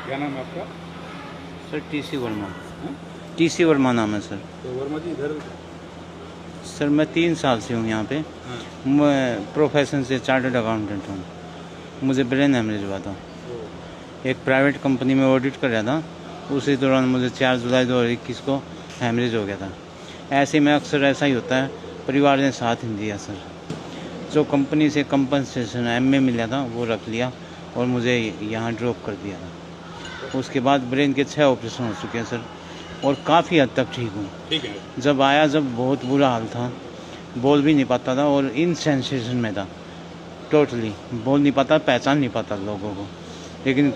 क्या नाम है आपका? Sir TC Verma. TC Verma नाम है सर। तो वर्मा जी इधर सर मैं 3 साल से हूँ यहाँ पे। मैं प्रोफेशन से चार्टर्ड अकाउंटेंट हूँ। मुझे ब्रेन हेमरेज हुआ था। एक प्राइवेट कंपनी में ऑडिट कर रहा था, उसी दौरान मुझे 4 जुलाई 2021 को हेमरेज हो गया था। ऐसे में अक्सर ऐसा ही होता है, परिवार ने साथ नहीं दिया सर। जो कंपनी से कंपनसेशन एमए मिला था वो रख लिया और मुझे यहाँ ड्रॉप कर दिया था। उसके बाद ब्रेन के 6 ऑपरेशन हो चुके हैं सर, और काफ़ी हद तक ठीक हूँ। ठीक है। जब बहुत बुरा हाल था, बोल भी नहीं पाता था और इनसेंसेशन में था, टोटली बोल नहीं पाता, पहचान नहीं पाता लोगों को। लेकिन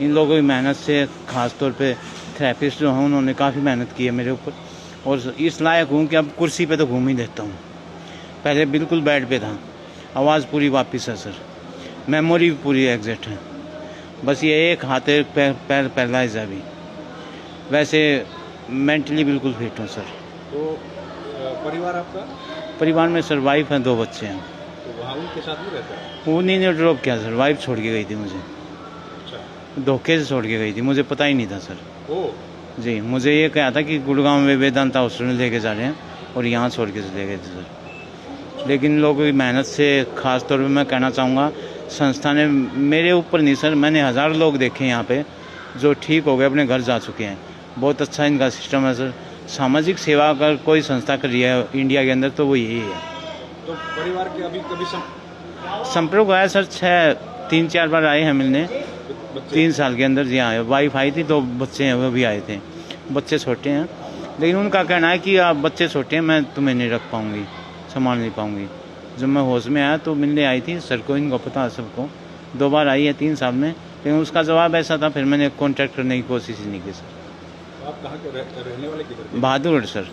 इन लोगों की मेहनत से, ख़ास तौर पे थेरेपिस्ट जो हैं उन्होंने काफ़ी मेहनत की है मेरे ऊपर, और इस लायक हूँ कि अब कुर्सी पे तो घूम ही देता हूँ। पहले बिल्कुल बेड पे था, आवाज़ पूरी वापस है सर, मेमोरी भी पूरी एग्जैक्ट है। बस ये एक हाथ एक पैर पैरालाइज है अभी। वैसे मेंटली बिल्कुल फिट हूँ सर। तो परिवार आपका? परिवार में सर वाइफ हैं, 2 बच्चे हैं। तो वहाँ उनके साथ भी रहता है? वो नहीं ड्रॉप किया सर, वाइफ छोड़ के गई थी मुझे। अच्छा। धोखे से छोड़ के गई थी, मुझे पता ही नहीं था सर। ओ जी, मुझे ये कहा था कि गुड़गांव में वेदांता हॉस्पिटल लेके जा रहे हैं, और यहाँ छोड़ के चले गए थे सर। लेकिन लोगों की मेहनत से, ख़ास तौर पे मैं कहना चाहूँगा, संस्था ने मेरे ऊपर नहीं सर, मैंने हज़ार लोग देखे यहाँ पे जो ठीक हो गए, अपने घर जा चुके हैं। बहुत अच्छा इनका सिस्टम है सर। सामाजिक सेवा अगर कोई संस्था कर रही है इंडिया के अंदर तो वो यही है। तो परिवार के अभी कभी संपर्क आया सर, 3-4 बार आए हैं मिलने, 3 साल के अंदर जी आए। वाइफ आई थी, 2 बच्चे हैं वो भी आए थे। बच्चे छोटे हैं, लेकिन उनका कहना है कि आप बच्चे छोटे हैं, मैं तुम्हें नहीं रख पाऊँगी, संभाल नहीं पाऊँगी। जब मैं होश में आया तो मिलने आई थी सर को, इनको पता है सबको। 2 बार आई है 3 साल में, लेकिन उसका जवाब ऐसा था, फिर मैंने कॉन्टैक्ट करने की कोशिश ही नहीं की सर। आप कहाँ के रहने वाले किधर के? बहादुरगढ़ सर,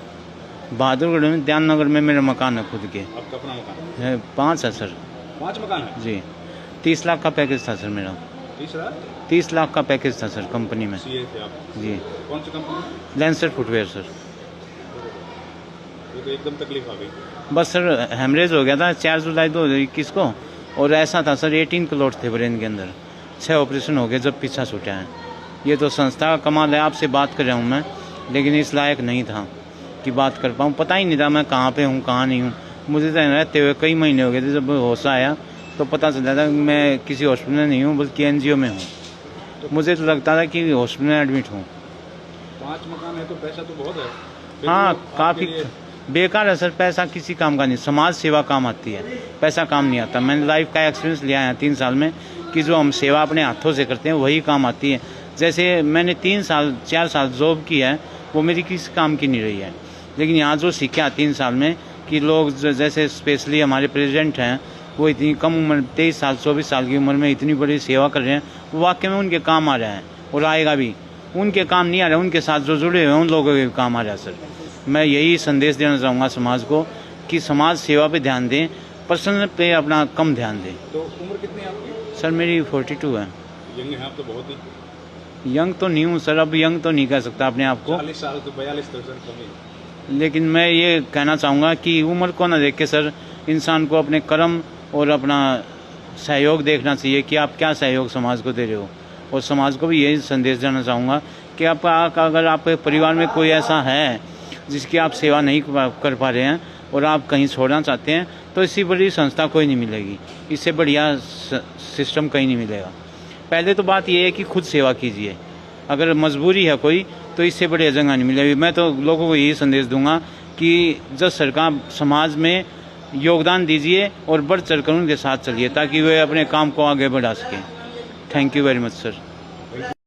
बहादुरगढ़ में ध्यान नगर में मेरा मकान है खुद के। आपका अपना मकान है? 5 है सर। 5 मकान है जी, 30 लाख का पैकेज था सर मेरा। 30 लाख का पैकेज था सर कंपनी में। सीए थे आप? जी। कौन सी कंपनी? Lancer footwear sir. ये तो एकदम तकलीफ आ गई। बस सर हेमरेज हो गया था 4 जुलाई 2021 को, और ऐसा था सर 18 क्लोट थे ब्रेन के अंदर। 6 ऑपरेशन हो गए जब पीछा छूटा है। ये तो संस्था का कमाल है, आपसे बात कर रहा हूँ मैं, लेकिन इस लायक नहीं था कि बात कर पाऊँ। पता ही नहीं था मैं कहाँ पे हूँ, कहाँ नहीं हूँ। मुझे तो रहते हुए कई महीने हो गए थे। जब होश आया तो पता चला था कि मैं किसी हॉस्पिटल में नहीं हूँ, बल्कि एनजीओ में हूँ। मुझे तो लगता था कि हॉस्पिटल में एडमिट हूँ। 5 मकान है तो पैसा तो बहुत है। हाँ, काफ़ी बेकार है सर। पैसा किसी काम का नहीं, समाज सेवा काम आती है, पैसा काम नहीं आता। मैंने लाइफ का एक्सपीरियंस लिया है 3 साल में कि जो हम सेवा अपने हाथों से करते हैं वही काम आती है। जैसे मैंने 4 साल जॉब की है, वो मेरी किसी काम की नहीं रही है, लेकिन यहाँ जो सीखा 3 साल में कि लोग जैसे स्पेशली हमारे प्रेसिडेंट हैं, वो इतनी कम उम्र 23 साल 24 साल की उम्र में इतनी बड़ी सेवा कर रहे हैं, वो वाकई में उनके काम आ रहा है और आएगा भी। उनके काम नहीं आ रहा है, उनके साथ जो जुड़े हुए हैं उन लोगों के काम आ रहा है सर। मैं यही संदेश देना चाहूँगा समाज को कि समाज सेवा पे ध्यान दें, पर्सनल पे अपना कम ध्यान दें। तो उम्र कितनी है आपकी? सर मेरी 42 है। यंग हैं आप तो बहुत ही। यंग तो नहीं हूँ सर, अब यंग तो नहीं कह सकता अपने आप को। 40 साल तो 42 तक कमी। लेकिन मैं ये कहना चाहूँगा कि उम्र को ना देख के सर, इंसान को अपने कर्म और अपना सहयोग देखना चाहिए कि आप क्या सहयोग समाज को दे रहे हो। और समाज को भी यही संदेश देना चाहूँगा कि अगर आपके परिवार में कोई ऐसा है जिसकी आप सेवा नहीं कर पा रहे हैं और आप कहीं छोड़ना चाहते हैं, तो इससे बड़ी संस्था कोई नहीं मिलेगी, इससे बढ़िया सिस्टम कहीं नहीं मिलेगा। पहले तो बात यह है कि खुद सेवा कीजिए। अगर मजबूरी है कोई तो इससे बढ़िया जगह नहीं मिलेगी। मैं तो लोगों को यही संदेश दूंगा कि जब सरकार समाज में योगदान दीजिए और बढ़ चढ़कर उनके साथ चलिए, ताकि वे अपने काम को आगे बढ़ा सकें। Thank you very much sir.